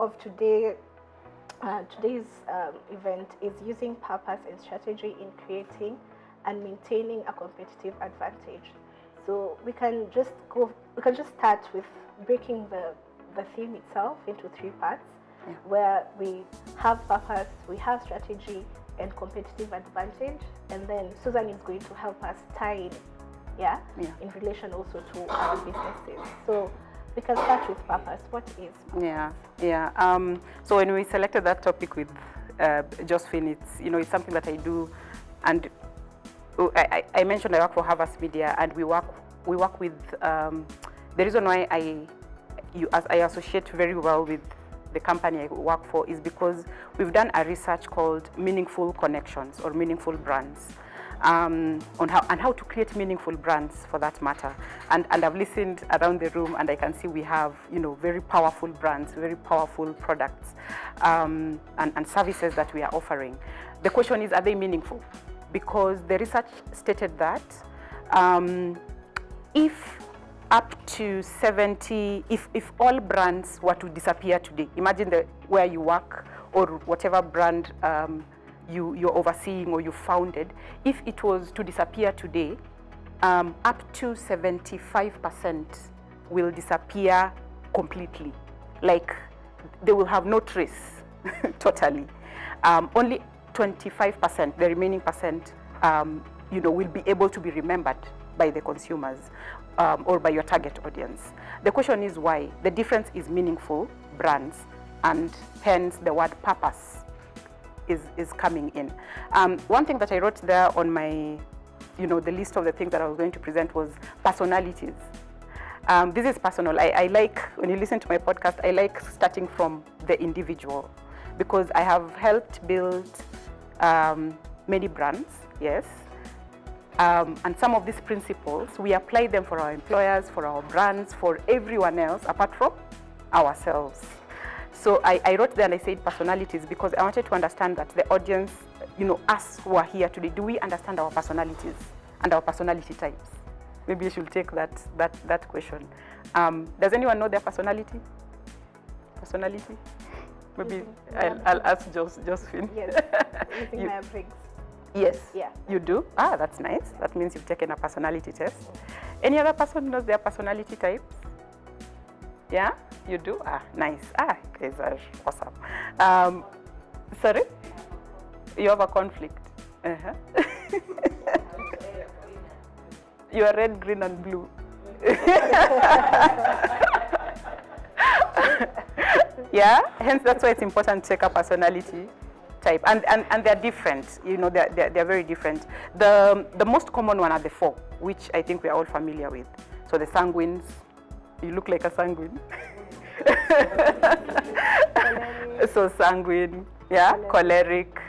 of today's event is using purpose and strategy in creating and maintaining a competitive advantage. So we can just start with breaking the theme itself into 3 parts, where we have purpose, we have strategy, and competitive advantage, and then Susan is going to help us tie in relation also to our businesses. So we can start with purpose. What is purpose? So when we selected that topic with Josephine, it's something that I do, and I mentioned I work for Harvest Media, and we work with the reason why I associate very well with the company I work for is because we've done a research called Meaningful Connections or Meaningful Brands, on how to create meaningful brands for that matter. And I've listened around the room, and I can see we have very powerful brands, very powerful products, and services that we are offering. The question is, are they meaningful? Because the research stated that if up to 70, if all brands were to disappear today, imagine where you work or whatever brand you're overseeing or you founded, if it was to disappear today, up to 75% will disappear completely. Like, they will have no trace totally. Only 25%, the remaining percent, will be able to be remembered by the consumers or by your target audience. The question is why? The difference is meaningful brands, and hence the word purpose is coming in. One thing that I wrote there on my, the list of the things that I was going to present was personalities. This is personal. I like, when you listen to my podcast, I like starting from the individual, because I have helped build many brands, yes. And some of these principles, we apply them for our employers, for our brands, for everyone else apart from ourselves. So I wrote there and I said personalities because I wanted to understand that the audience, us who are here today, do we understand our personalities and our personality types? Maybe you should take that question. Does anyone know their personality? Personality? Maybe I'll ask Josephine. Yes, using Myers-Briggs. Yes. Yeah. You do? Ah, that's nice. That means you've taken a personality test. Any other person knows their personality types? Yeah? You do? Ah, nice. Ah, you guys are awesome. Sorry? You have a conflict? Uh-huh. You are red, green, and blue. Yeah? Hence, that's why it's important to take a personality type, and they're different. They're very different. The most common one are the 4, which I think we're all familiar with. So the sanguines, you look like a sanguine. So sanguine, choleric,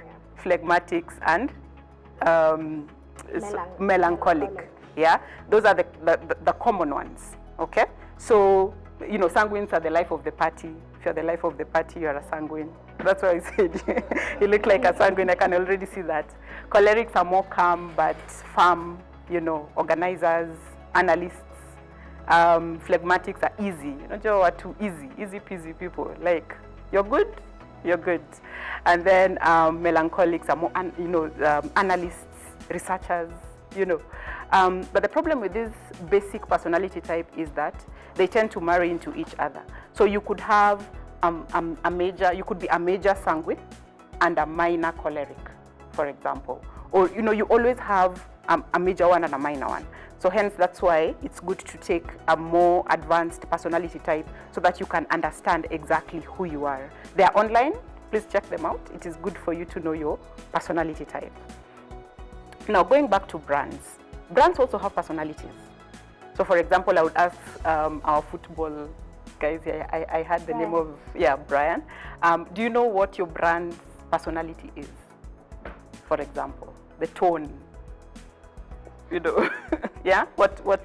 phlegmatics, and melancholic. Yeah, those are the common ones. Okay, so sanguines are the life of the party. If you're the life of the party, you're a sanguine. That's why I said you look like a sanguine. I can already see that. Cholerics are more calm but firm, organizers, analysts. Phlegmatics are easy. You are too easy peasy people. Like, you're good. And then melancholics are more, analysts, researchers. But the problem with this basic personality type is that they tend to marry into each other. So you could have you could be a major sanguine and a minor choleric, for example. Or, you always have a major one and a minor one. So hence, that's why it's good to take a more advanced personality type so that you can understand exactly who you are. They are online. Please check them out. It is good for you to know your personality type. Now, going back to brands. Brands also have personalities. So, for example, I would ask our football guys here. I had the name of, Brian. Do you know what your brand's personality is? For example, the tone. Yeah? What?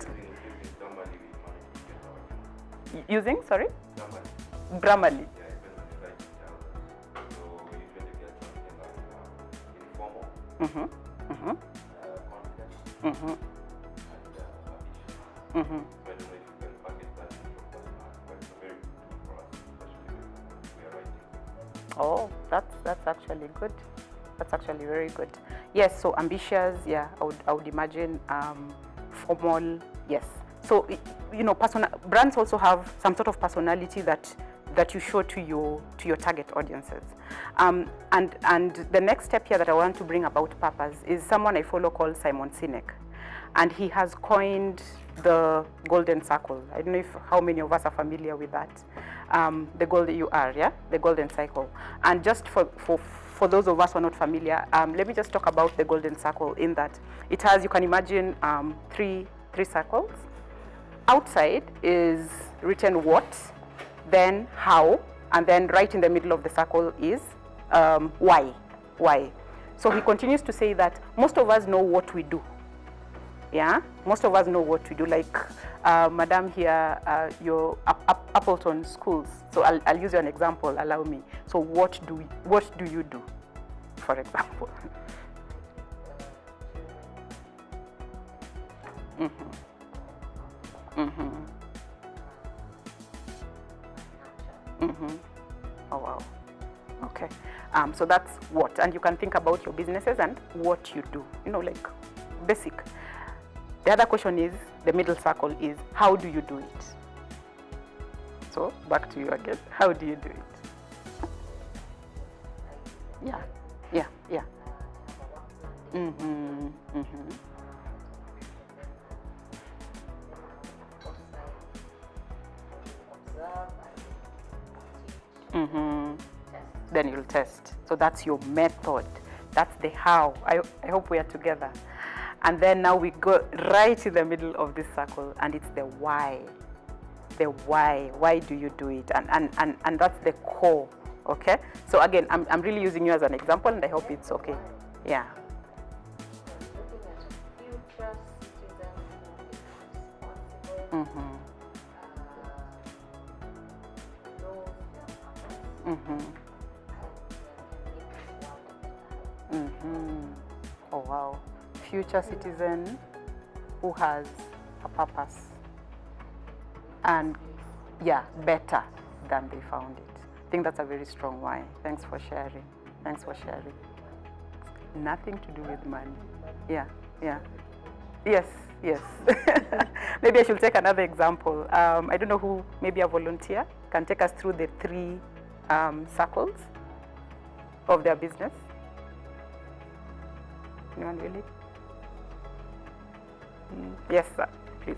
Using, sorry? Grammarly. Mm-hmm. Mm-hmm. Mm-hmm. Mm-hmm. Oh, that's actually good. That's actually very good. Yes, so ambitious, yeah, I would imagine formal, yes. So brands also have some sort of personality that you show to your target audiences. And the next step here that I want to bring about purpose is someone I follow called Simon Sinek, and he has coined the golden circle. I don't know how many of us are familiar with that. The golden cycle. And just for those of us who are not familiar, let me just talk about the golden circle in that it has, you can imagine, three circles. Outside is written what, then how, and then right in the middle of the circle is why. So he continues to say that most of us know what we do. Yeah, most of us know what we do. Like Madam here, your Appleton schools. So I'll use you an example. Allow me. So what do you do, for example? Oh wow. Okay. So that's what, and you can think about your businesses and what you do. Like basic. The other question is, the middle circle is, how do you do it? So back to you again. How do you do it? Yeah. Then you'll test. So that's your method. That's the how. I hope we are together. And then now we go right in the middle of this circle, and it's the why. The why. Why do you do it? And that's the core. Okay? So again, I'm really using you as an example, and I hope it's okay. Yeah. Oh wow. Future citizen who has a purpose and better than they found it. I think that's a very strong why. Thanks for sharing. Nothing to do with money. Yeah. Yes. Maybe I should take another example. I don't know who, maybe a volunteer can take us through the three circles of their business. Anyone really? Yes, sir, please.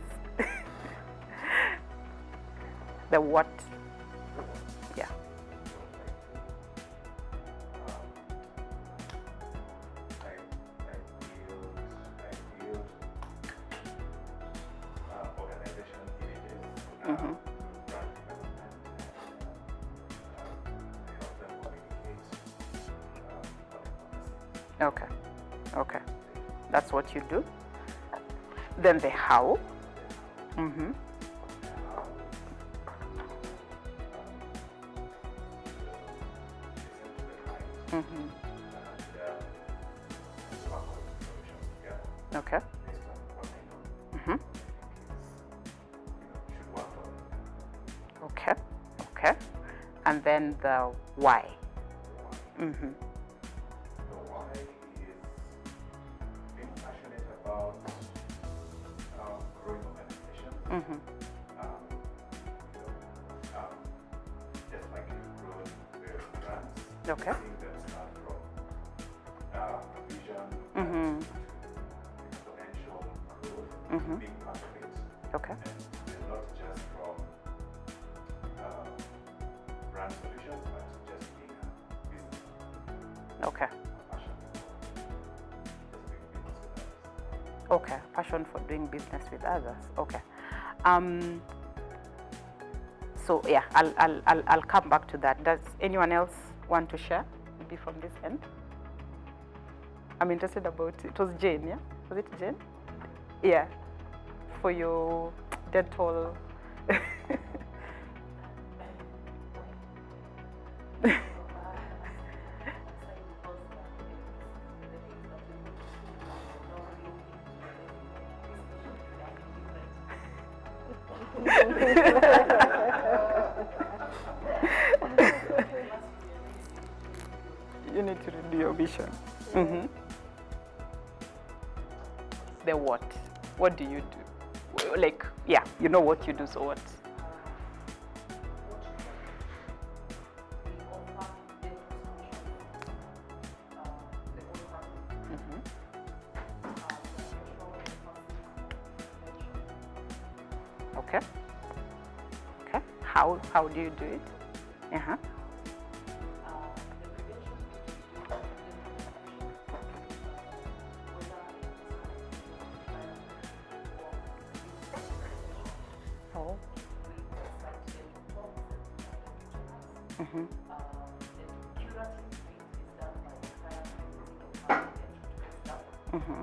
The what? Yeah. Organization images. Okay. That's what you do. Then the how. Okay. Okay. And then the why. The why is being passionate about growing organizations. Just like you've grown various brands. Okay. Seeing them start from vision to exponential growth, being part of it. Okay. And not just from brand solutions, but just being a business. Okay. Okay, passion for doing business with others. Okay. So yeah, I'll come back to that. Does anyone else want to share? Maybe from this end. I'm interested about it. Was Jane, yeah? Was it Jane? Yeah. For your dental. your vision. Mm-hmm. The what? What do you do? Like, yeah, you know what you do, so what? Okay. Okay. How do you do it? Uh-huh. Oh. Mm-hmm. Mm-hmm.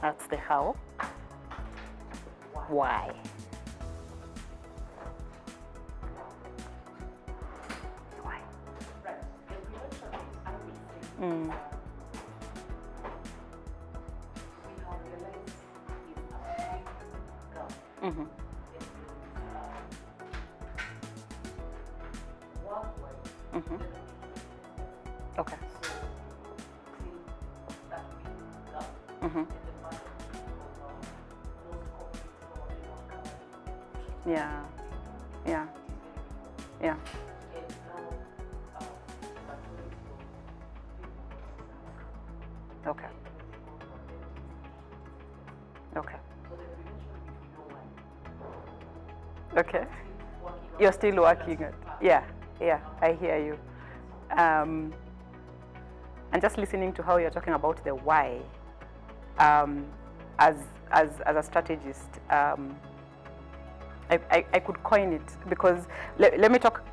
That's the how. Why? Why? Mm. Mm-hmm. Mm-hmm. Okay. Mm-hmm. Yeah. Yeah. Yeah. Okay. Okay. Okay. You're still working it. Yeah. Yeah. I hear you. And just listening to how you're talking about the why, as a strategist, I could coin it because let me talk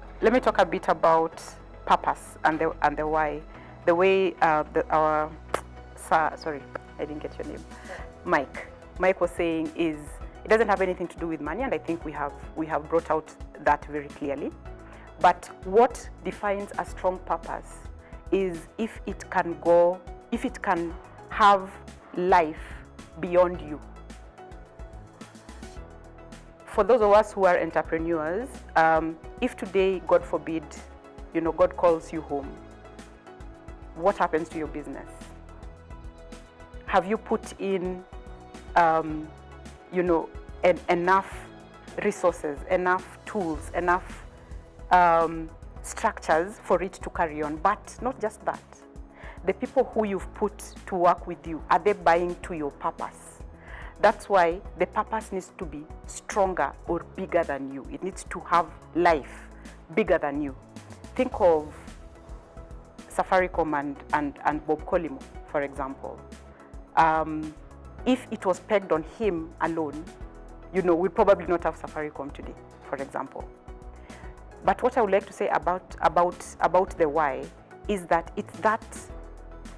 a bit about purpose and the why. The way sorry, I didn't get your name. Mike was saying is it doesn't have anything to do with money, and I think we have brought out that very clearly. But what defines a strong purpose is if it can have life beyond you. For those of us who are entrepreneurs, if today, God forbid, God calls you home, what happens to your business? Have you put in, enough resources, enough tools, enough structures for it to carry on? But not just that. The people who you've put to work with you, are they buying to your purpose? That's why the purpose needs to be stronger or bigger than you. It needs to have life bigger than you. Think of Safaricom and Bob Colimo, for example. If it was pegged on him alone, we'd probably not have Safaricom today, for example. But what I would like to say about the why is that it's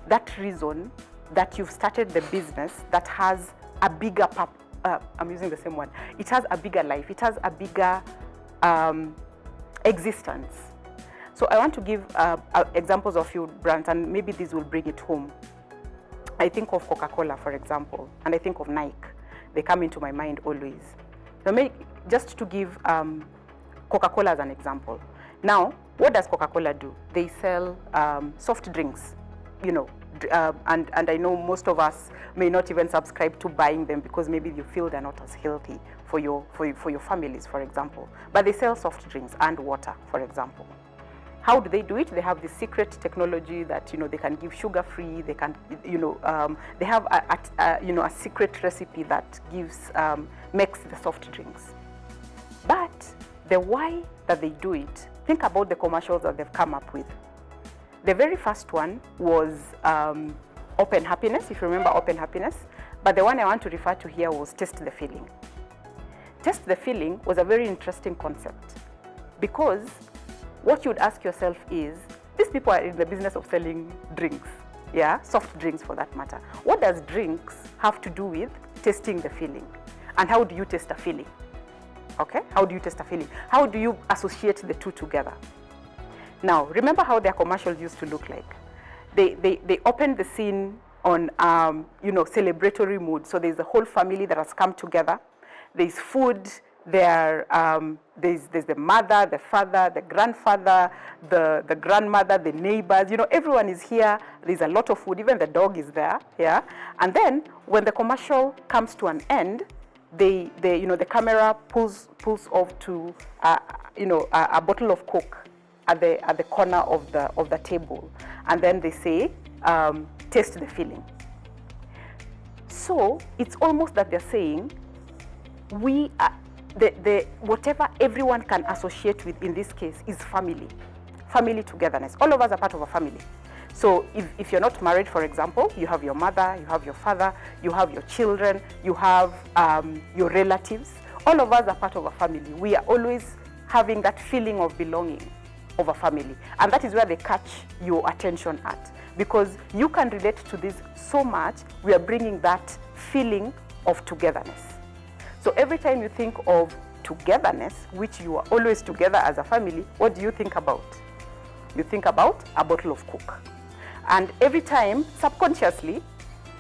that reason that you've started the business that has a bigger I'm using the same one. It has a bigger life. It has a bigger existence. So I want to give examples of few brands, and maybe these will bring it home. I think of Coca-Cola, for example, and I think of Nike. They come into my mind always. Just to give Coca-Cola as an example. Now, what does Coca-Cola do? They sell soft drinks, and I know most of us may not even subscribe to buying them because maybe you feel they're not as healthy for your families, for example. But they sell soft drinks and water, for example. How do they do it? They have this secret technology that they can give sugar-free. They can, they have a secret recipe that makes the soft drinks. But the why that they do it, think about the commercials that they've come up with. The very first one was Open Happiness, if you remember Open Happiness. But the one I want to refer to here was Taste the Feeling. Taste the Feeling was a very interesting concept because what you would ask yourself is, these people are in the business of selling drinks, soft drinks for that matter. What does drinks have to do with tasting the feeling? And how do you taste a feeling? Okay, how do you taste a feeling? How do you associate the two together? Now, remember how their commercials used to look like. They opened the scene on, celebratory mood. So there's a whole family that has come together. There's food, There's the mother, the father, the grandfather, the grandmother, the neighbors. Everyone is here. There's a lot of food. Even the dog is there. Yeah. And then when the commercial comes to an end, the camera pulls off to a bottle of Coke at the corner of the table, and then they say, taste the feeling. So it's almost that they're saying, we are whatever everyone can associate with in this case is family togetherness. All of us are part of a family. So if you're not married, for example, you have your mother, you have your father, you have your children, you have your relatives. All of us are part of a family. We are always having that feeling of belonging of a family. And that is where they catch your attention at. Because you can relate to this so much, we are bringing that feeling of togetherness. So every time you think of togetherness, which you are always together as a family, what do you think about? You think about a bottle of Coke. And every time, subconsciously,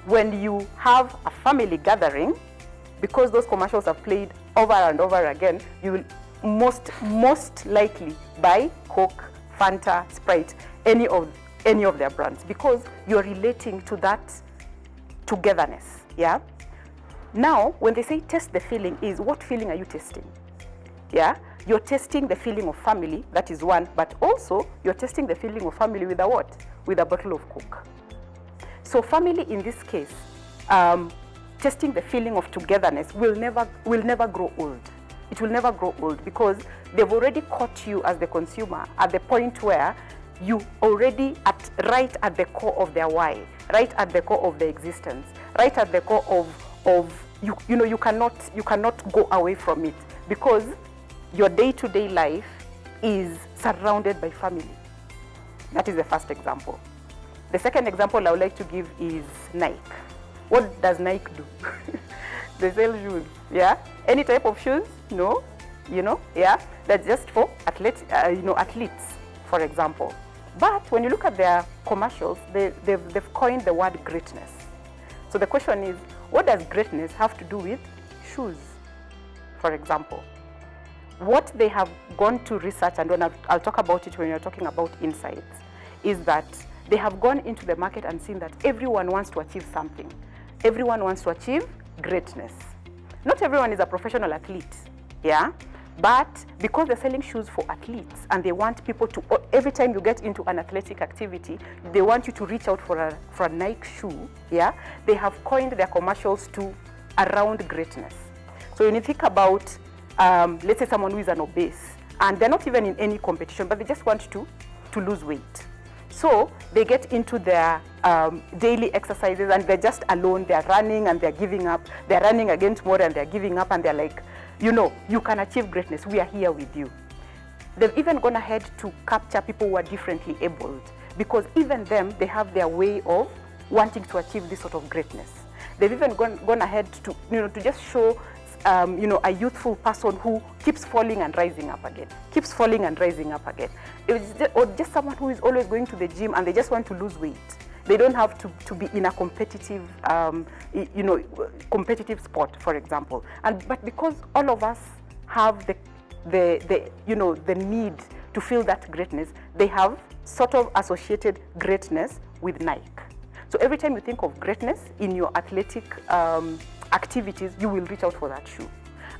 when you have a family gathering, because those commercials are played over and over again, you will most likely buy Coke, Fanta, Sprite, any of their brands, because you're relating to that togetherness. Yeah. Now, when they say test the feeling, is what feeling are you testing? Yeah, you're testing the feeling of family, that is one, but also you're testing the feeling of family with a what? With a bottle of Coke. So family in this case, testing the feeling of togetherness will never grow old. It will never grow old because they've already caught you as the consumer at the point where you already right at the core of their why, right at the core of their existence, right at the core of you cannot go away from it, because your day-to-day life is surrounded by family. That is the first example. The second example I would like to give is Nike. What does Nike do? They sell shoes, yeah? Any type of shoes? No, yeah? That's just for athletes, for example. But when you look at their commercials, they've coined the word greatness. So the question is, what does greatness have to do with shoes, for example? What they have gone to research, and I'll talk about it when you're talking about insights, is that they have gone into the market and seen that everyone wants to achieve something. Everyone wants to achieve greatness. Not everyone is a professional athlete, yeah? But because they're selling shoes for athletes and they want people to, every time you get into an athletic activity, they want you to reach out for a Nike shoe, yeah? They have coined their commercials to around greatness. So when you think about, let's say someone who is an obese, and they're not even in any competition, but they just want to lose weight. So they get into their daily exercises and they're just alone, they're running and they're giving up, they're running again tomorrow and they're giving up, and they're like, you can achieve greatness, we are here with you. They've even gone ahead to capture people who are differently abled, because even them, they have their way of wanting to achieve this sort of greatness. They've even gone ahead to just show a youthful person who keeps falling and rising up again, keeps falling and rising up again. Or just someone who is always going to the gym and they just want to lose weight. They don't have to be in a competitive, competitive sport, for example. But because all of us have the need to feel that greatness, they have sort of associated greatness with Nike. So every time you think of greatness in your athletic activities, you will reach out for that shoe.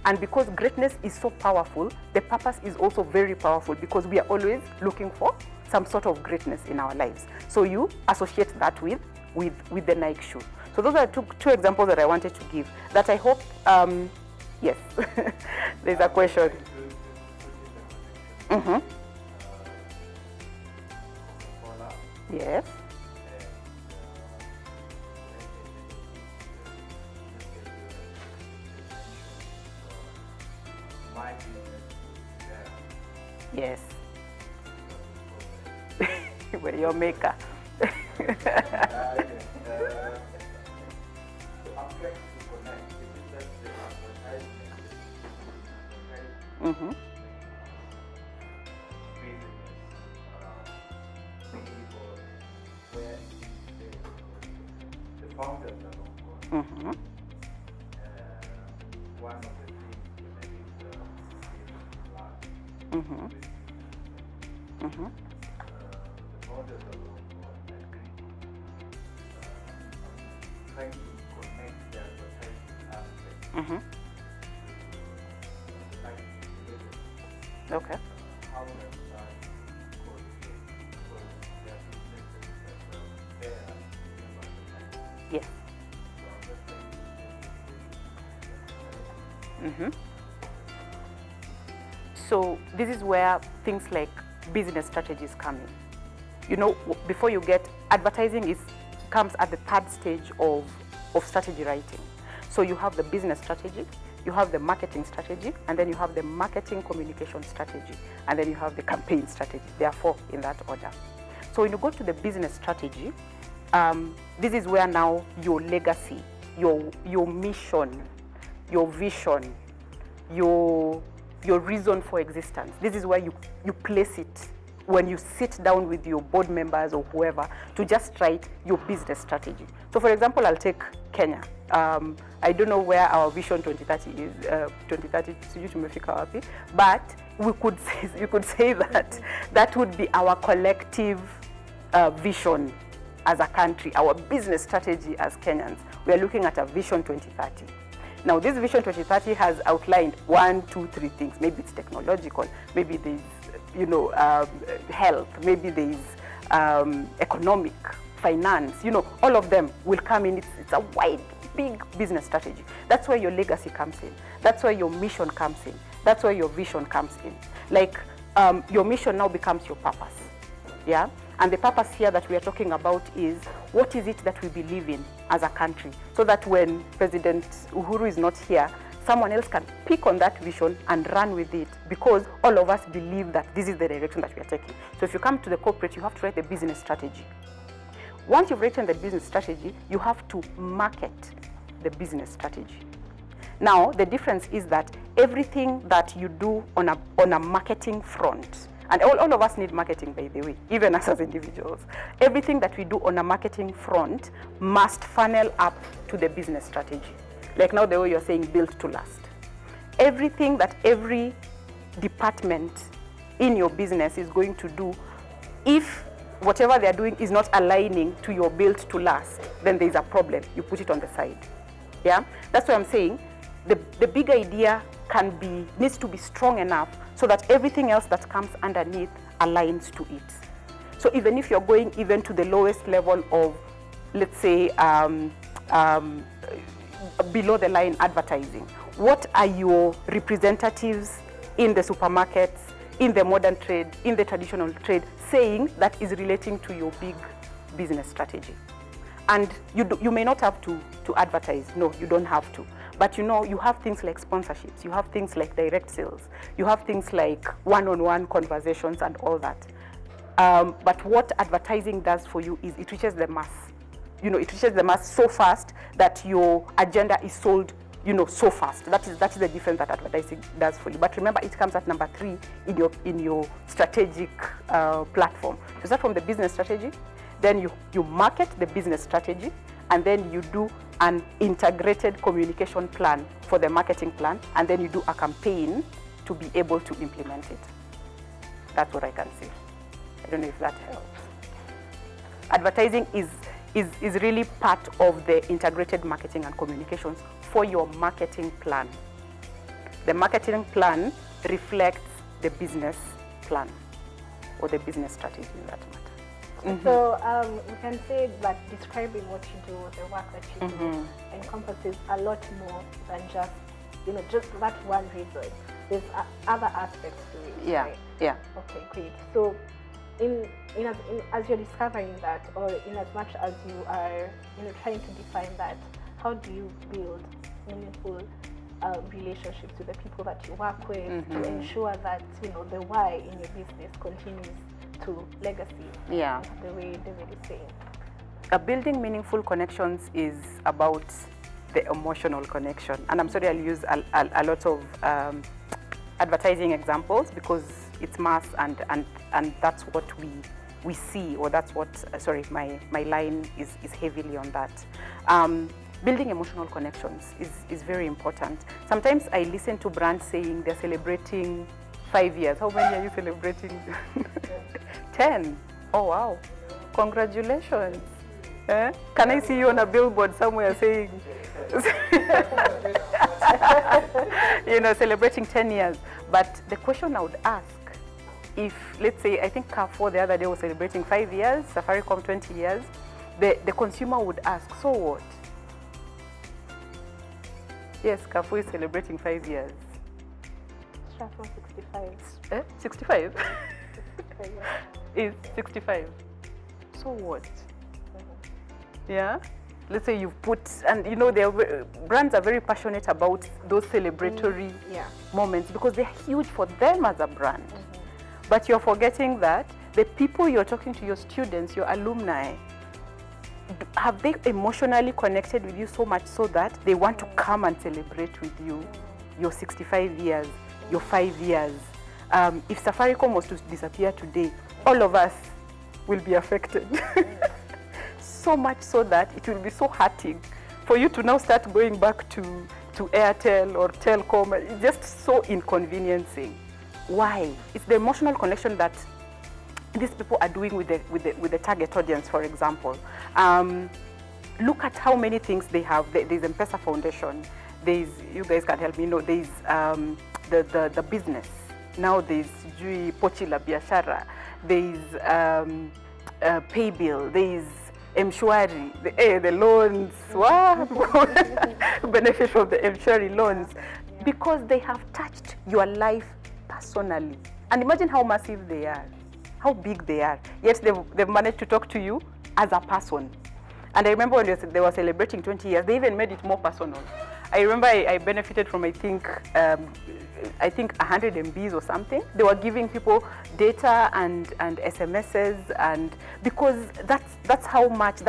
And because greatness is so powerful, the purpose is also very powerful, because we are always looking for some sort of greatness in our lives. So you associate that with the Nike shoe. So those are two examples that I wanted to give, that I hope, yes, there's a question. Mm-hmm. Yes. Yes. We're your maker. Mm-hmm. The founders are not gone. Mm-hmm. One of the things is Mm-hmm. Mm-hmm. The model trying to connect the advertising aspect Mm-hmm. to Okay. how websites could because there are businesses that are there in advertising. Yes. So I'm just trying to Mm-hmm. So this is where things like business strategies come in. You know, before you get advertising comes at the third stage of strategy writing. So you have the business strategy, you have the marketing strategy, and then you have the marketing communication strategy, and then you have the campaign strategy. There are 4 in that order. So when you go to the business strategy, this is where now your legacy, your mission, your vision, your reason for existence, this is where you place it when you sit down with your board members or whoever to just write your business strategy. So for example, I'll take Kenya. I don't know where our vision 2030 is, 2030 sijui tumefika wapi, but you could say that would be our collective vision as a country, our business strategy as Kenyans. We are looking at a vision 2030. Now, this vision 2030 has outlined 1, 2, 3 things. Maybe it's technological, maybe there's health, maybe there's economic, finance, all of them will come in. It's a wide, big business strategy. That's where your legacy comes in. That's where your mission comes in. That's where your vision comes in. Like, your mission now becomes your purpose, yeah? And the purpose here that we are talking about is, what is it that we believe in as a country? So that when President Uhuru is not here, someone else can pick on that vision and run with it, because all of us believe that this is the direction that we are taking. So if you come to the corporate, you have to write the business strategy. Once you've written the business strategy, you have to market the business strategy. Now, the difference is that everything that you do on a marketing front, and all of us need marketing, by the way, even us as individuals, everything that we do on a marketing front must funnel up to the business strategy. Like now, the way you're saying, build to last. Everything that every department in your business is going to do, if whatever they're doing is not aligning to your build to last, then there's a problem. You put it on the side. Yeah? That's what I'm saying. The big idea needs to be strong enough so that everything else that comes underneath aligns to it. So even if you're going even to the lowest level of, let's say, below the line advertising, what are your representatives in the supermarkets, in the modern trade, in the traditional trade saying that is relating to your big business strategy? And you may not have to advertise. No, you don't have to. But you have things like sponsorships, you have things like direct sales, you have things like one-on-one conversations and all that. But what advertising does for you is it reaches the mass. It reaches the mass so fast that your agenda is sold, so fast. That is the difference that advertising does for you. But remember, it comes at number 3 in your strategic platform. You start from the business strategy, then you market the business strategy, and then you do an integrated communication plan for the marketing plan, and then you do a campaign to be able to implement it. That's what I can say. I don't know if that helps. Advertising is really part of the integrated marketing and communications for your marketing plan. The marketing plan reflects the business plan or the business strategy in that matter. Mm-hmm. So we can say that describing what you do, the work that you do, encompasses a lot more than just that one reason. There's other aspects to it. Yeah. Right? Yeah. Okay, great. So as you're discovering that, or in as much as you are trying to define that, how do you build meaningful relationships with the people that you work with to ensure that the why in your business continues to legacy? Yeah. The way David is saying. Building meaningful connections is about the emotional connection, and I'm sorry I'll use a lot of advertising examples because it's mass and that's what we see, or that's what my line is heavily on that. Building emotional connections is very important. Sometimes I listen to brands saying they're celebrating 5 years. How many are you celebrating? 10. Oh, wow. Congratulations. Eh? Can I see you on a billboard somewhere saying, celebrating 10 years? But the question I would ask, if, let's say, I think Carrefour the other day was celebrating 5 years, Safaricom 20 years, the consumer would ask, so what? Yes, Carrefour is celebrating 5 years. Strathmore 65. 65? 65, Is 65. So what? Yeah? Let's say you've put, and brands are very passionate about those celebratory moments because they're huge for them as a brand. But you're forgetting that the people you're talking to, your students, your alumni, have they emotionally connected with you so much so that they want to come and celebrate with you your 65 years, your 5 years? If Safaricom was to disappear today, all of us will be affected. So much so that it will be so hurting for you to now start going back to Airtel or Telcom. It's just so inconveniencing. Why? It's the emotional connection that these people are doing with the target audience, for example. Look at how many things they have. There's M-Pesa Foundation. There's, you guys can help me know, there's the business. Now there's Pochi la Biashara. There's Pay Bill. There's M-Shwari, the loans. Wow. Benefit from the M-Shwari loans. Because they have touched your life personally. And imagine how massive they are, how big they are. Yes, they've managed to talk to you as a person. And I remember when they were celebrating 20 years, they even made it more personal. I remember I benefited from, I think 100 MBs or something. They were giving people data and SMSs, and because that's how much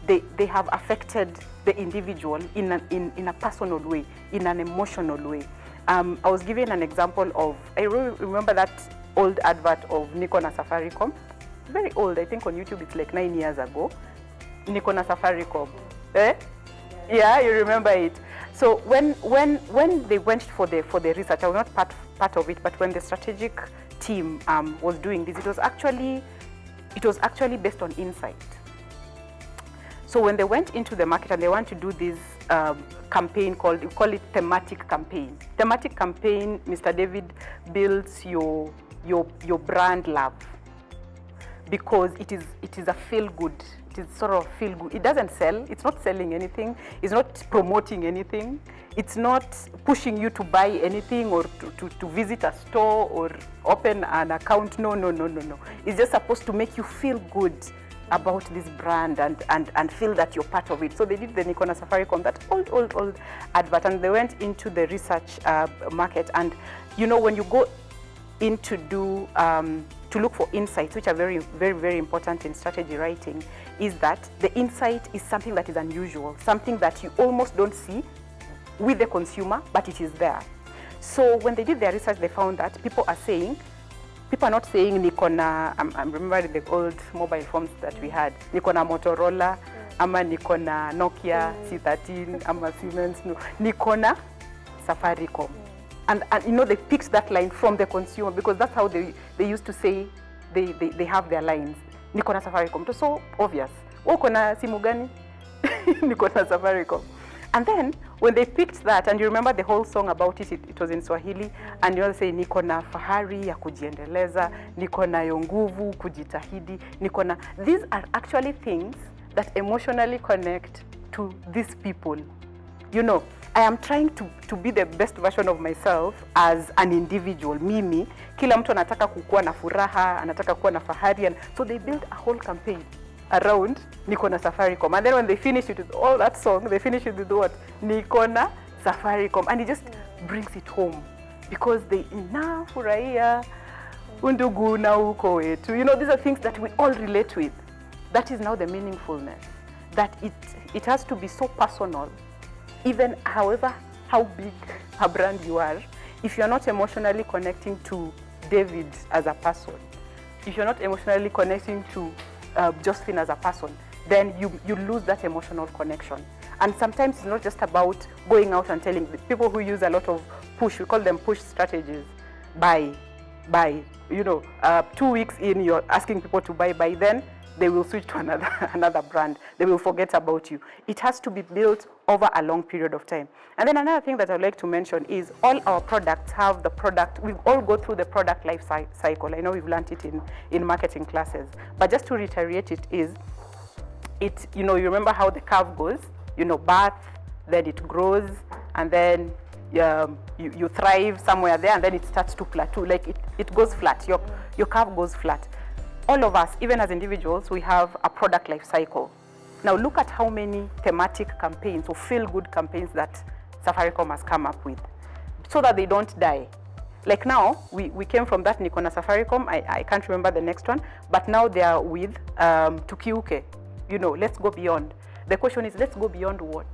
they have affected the individual in a personal way, in an emotional way. I was giving an example of, I remember that old advert of Nikon and Safaricom, very old. I think on YouTube it's like 9 years ago. Nikon and Safaricom. Yeah, you remember it. So when they went for the research, I was not part of it, but when the strategic team was doing this, it was actually based on insight. So when they went into the market and they want to do this campaign we call it thematic campaign. Thematic campaign, Mr. David, builds your brand love because it is a feel good. It is sort of feel good. It doesn't sell. It's not selling anything. It's not promoting anything. It's not pushing you to buy anything or to visit a store or open an account. No. It's just supposed to make you feel good about this brand and feel that you're part of it. So they did the Nikon and Safaricom, that old advert, and they went into the research market. And when you go in to do to look for insights, which are very, very, very important in strategy writing, is that the insight is something that is unusual, something that you almost don't see with the consumer, but it is there. So when they did their research, they found that people are not saying Nikona, I'm remembering the old mobile phones that we had, Nikona Motorola, ama Nikona Nokia C13, ama Siemens, no, Nikona Safaricom. And they picked that line from the consumer because that's how they used to say they have their lines. Nikona Safaricom. It was so obvious. Kona simu gani? Nikona Safaricom. And then when they picked that, and you remember the whole song about it, it was in Swahili, and you all say Nikona fahari ya kujiendeleza, Nikona yonguvu kujitahidi, Nikona. These are actually things that emotionally connect to these people. I am trying to be the best version of myself as an individual. Mimi, kila mtu anataka kukuwa na furaha, anataka kuwa na fahari. And so they built a whole campaign around Nikona Safaricom. And then when they finish it with all that song, they finish it with what? Nikona Safaricom. And it just brings it home. Because they furahia, undugu na uko wetu. These are things that we all relate with. That is now the meaningfulness. That it has to be so personal. Even however how big a brand you are, if you're not emotionally connecting to David as a person, if you're not emotionally connecting to Josephine as a person, then you lose that emotional connection. And sometimes it's not just about going out and telling people who use a lot of push, we call them push strategies, buy, 2 weeks in, you're asking people to buy, then they will switch to another brand. They will forget about you. It has to be built over a long period of time. And then another thing that I'd like to mention is all our products have the product, we all go through the product life cycle. I know we've learned it in marketing classes, but just to reiterate you remember how the curve goes, birth, then it grows, and then you thrive somewhere there, and then it starts to plateau, like it goes flat, your curve goes flat. All of us, even as individuals, we have a product life cycle. Now look at how many thematic campaigns or feel-good campaigns that Safaricom has come up with so that they don't die. Like now, we came from that Nikona Safaricom, I can't remember the next one, but now they are with Tukiuke, let's go beyond. The question is, let's go beyond what?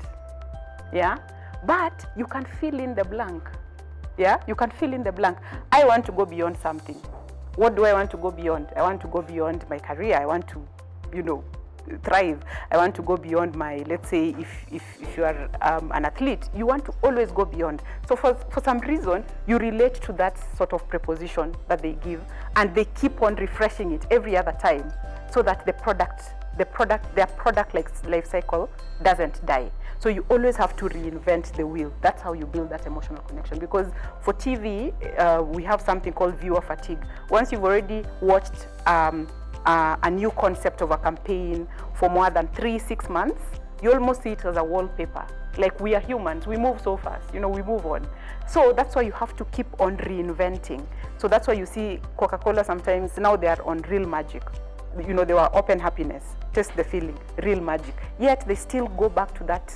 Yeah, but you can fill in the blank. Yeah, you can fill in the blank. I want to go beyond something. What do I want to go beyond? I want to go beyond my career. I want to, thrive. I want to go beyond my, let's say, if you are an athlete, you want to always go beyond. So for some reason, you relate to that sort of preposition that they give, and they keep on refreshing it every other time so that their product life cycle doesn't die. So you always have to reinvent the wheel. That's how you build that emotional connection. Because for TV, we have something called viewer fatigue. Once you've already watched a new concept of a campaign for more than 3-6 months, you almost see it as a wallpaper. Like, we are humans, we move so fast, we move on. So that's why you have to keep on reinventing. So that's why you see Coca-Cola sometimes, now they are on real magic. They were open happiness, taste the feeling, real magic. Yet they still go back to that,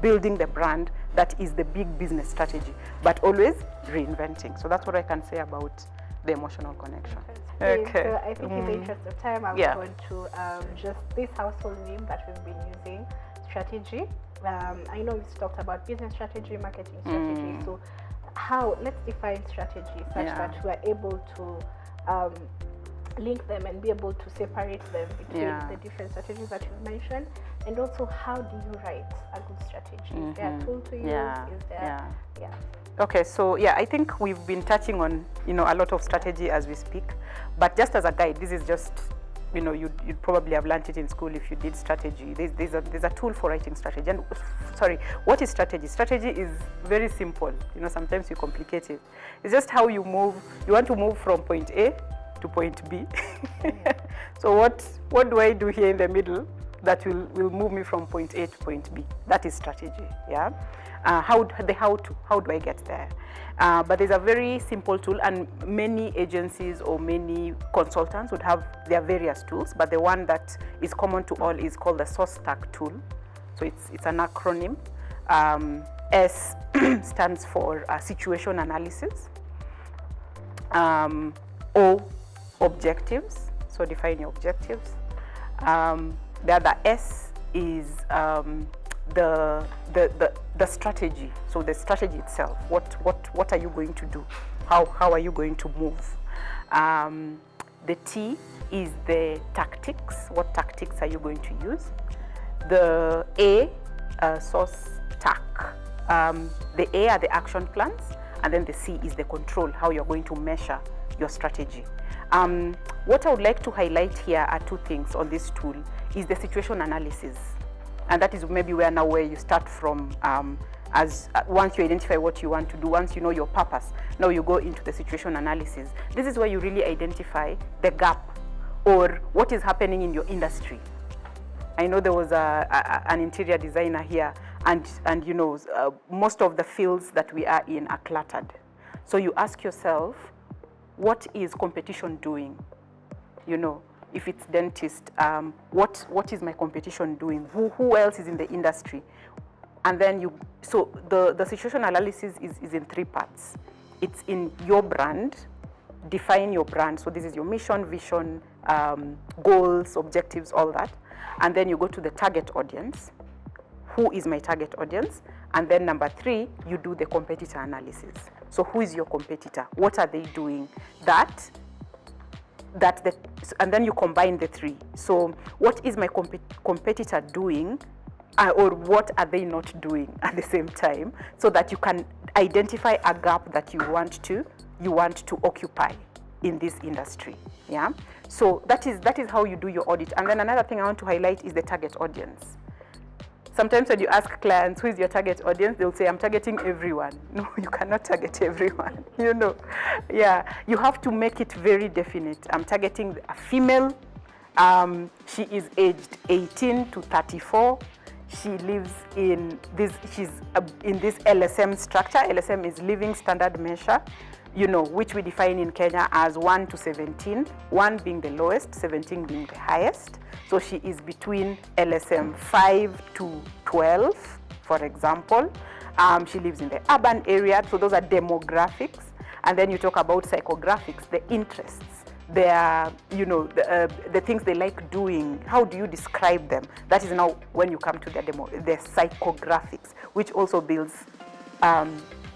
building the brand that is the big business strategy, but always reinventing. So that's what I can say about the emotional connection. Okay. So I think in the interest of time, I'm going to just this household name that we've been using, strategy. I know we've talked about business strategy, marketing strategy. So let's define strategy such that we are able to link them and be able to separate them between the different strategies that you've mentioned, and also how do you write a good strategy? Is there a tool to use? Is there Okay, so I think we've been touching on a lot of strategy as we speak, but just as a guide, this is just you'd probably have learned it in school if you did strategy. There's a tool for writing strategy. And what is strategy? Strategy is very simple. Sometimes you complicate it. It's just how you move. You want to move from point A to point B. So what do I do here in the middle that will move me from point A to point B? That is strategy. How do I get there? But there's a very simple tool, and many agencies or many consultants would have their various tools, but the one that is common to all is called the source stack tool. So it's an acronym. S stands for situation analysis. O, objectives, so define your objectives. The other S is the strategy, so the strategy itself. What are you going to do? How are you going to move? The T is the tactics. What tactics are you going to use? The A, source tack. The A are the action plans, and then the C is the control, how you're going to measure your strategy. What I would like to highlight here are two things on this tool, is the situation analysis. And that is maybe where you start from, once you identify what you want to do, once you know your purpose, now you go into the situation analysis. This is where you really identify the gap or what is happening in your industry. I know there was an interior designer here, and most of the fields that we are in are cluttered. So you ask yourself, what is competition doing? If it's dentist, what is my competition doing? Who else is in the industry? And then so the situation analysis is in 3 parts. It's in your brand, define your brand. So this is your mission, vision, goals, objectives, all that. And then you go to the target audience. Who is my target audience? And then number 3, you do the competitor analysis. So who is your competitor? What are they doing? And then you combine the 3. So what is my competitor doing or what are they not doing at the same time, so that you can identify a gap that you want to occupy in this industry. Yeah, so that is how you do your audit. And then another thing I want to highlight is the target audience. Sometimes when you ask clients, who is your target audience, they'll say, I'm targeting everyone. No, you cannot target everyone, you know. Yeah, you have to make it very definite. I'm targeting a female. She is aged 18 to 34. She lives in this, she's in this LSM structure. LSM is Living Standard Measure, you know, which we define in Kenya as 1 to 17, 1 being the lowest, 17 being the highest. So she is between LSM 5 to 12, for example. She lives in the urban area, so those are demographics. And then you talk about psychographics, the interests, their, you know, the things they like doing. How do you describe them? That is now when you come to the psychographics, which also builds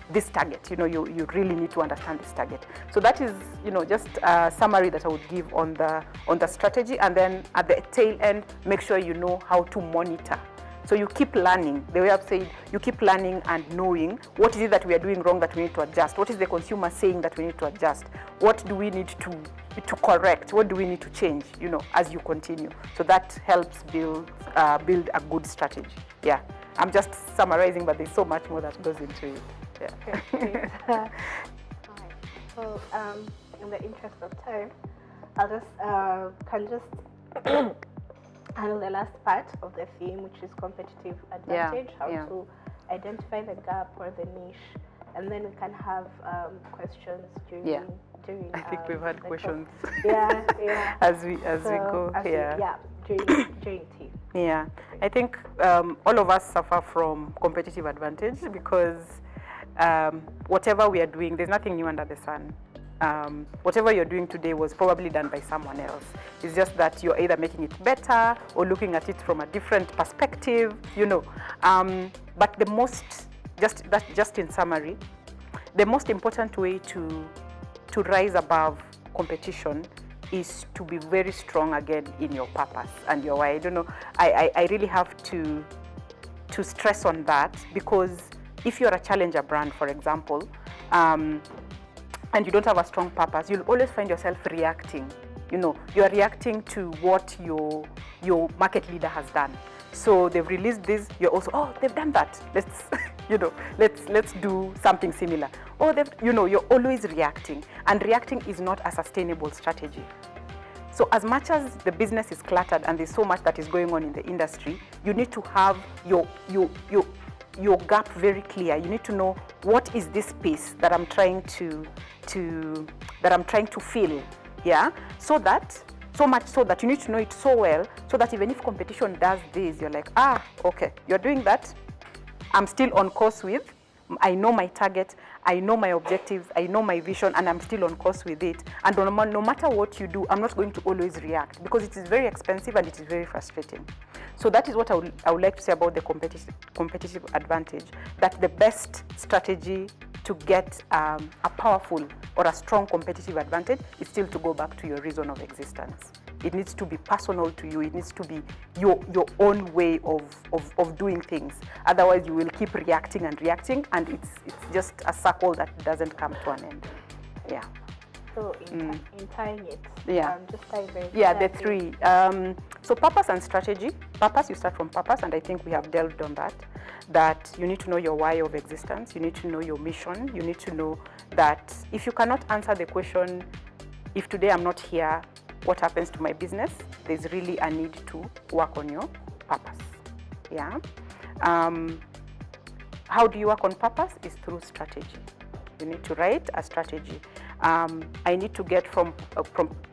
this target. You know, you really need to understand this target. So that is, you know, just a summary that I would give on the strategy. And then at the tail end, make sure you know how to monitor. So you keep learning. The way I've said, you keep learning and knowing what is it that we are doing wrong that we need to adjust. What is the consumer saying that we need to adjust? What do we need to correct? What do we need to change, you know, as you continue? So that helps build a good strategy. Yeah, I'm just summarizing, but there's so much more that goes into it. Yeah. Okay. All right. So in the interest of time, I'll just handle the last part of the theme, which is competitive advantage, how to identify the gap or the niche, and then we can have questions during I think we've had questions. as we go. During tea. Yeah, I think all of us suffer from competitive advantage because whatever we are doing, there's nothing new under the sun. Whatever you're doing today was probably done by someone else. It's just that you're either making it better or looking at it from a different perspective, you know. But the most, just in summary, the most important way to rise above competition is to be very strong again in your purpose and your why. I don't know, I really have to stress on that, because if you're a challenger brand, for example, and you don't have a strong purpose, you'll always find yourself reacting. You know, you're reacting to what your market leader has done. So they've released this, you're also, oh, they've done that. Let's, you know, let's do something similar. Oh, you know, you're always reacting, and reacting is not a sustainable strategy. So as much as the business is cluttered and there's so much that is going on in the industry, you need to have your gap very clear. You need to know, what is this space that I'm trying to fill, yeah? So much so that you need to know it so well, so that even if competition does this, you're like, okay, you're doing that, I'm still on course with, I know my target, I know my objectives, I know my vision, and I'm still on course with it. And no matter what you do, I'm not going to always react, because it is very expensive and it is very frustrating. So that is what I would like to say about the competitive advantage, that the best strategy to get a powerful or a strong competitive advantage is still to go back to your reason of existence. It needs to be personal to you. It needs to be your own way of doing things. Otherwise, you will keep reacting, and it's just a circle that doesn't come to an end. Yeah. So in tying it, just tying very the three. So purpose and strategy. Purpose, you start from purpose, and I think we have delved on that. That you need to know your why of existence. You need to know your mission. You need to know that if you cannot answer the question, if today I'm not here, what happens to my business? There's really a need to work on your purpose. Yeah. How do you work on purpose? Is through strategy. You need to write a strategy. I need to get from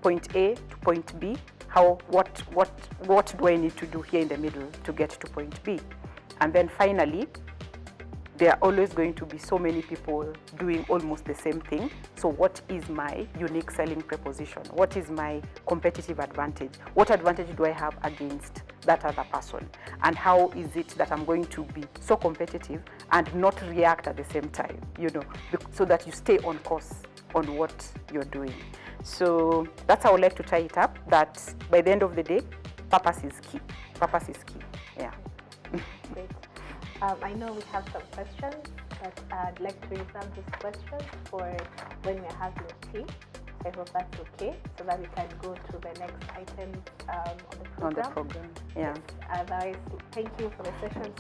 point A to point B. What do I need to do here in the middle to get to point B? And then finally, there are always going to be so many people doing almost the same thing. So what is my unique selling proposition? What is my competitive advantage? What advantage do I have against that other person? And how is it that I'm going to be so competitive and not react at the same time, you know, so that you stay on course on what you're doing. So that's how I would like to tie it up, that by the end of the day, purpose is key. Purpose is key, yeah. I know we have some questions, but I'd like to reserve these questions for when we're having tea. So I hope that's okay, so that we can go to the next item on the program. On the program, yeah. Otherwise, thank you for the session.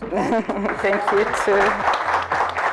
Thank you too.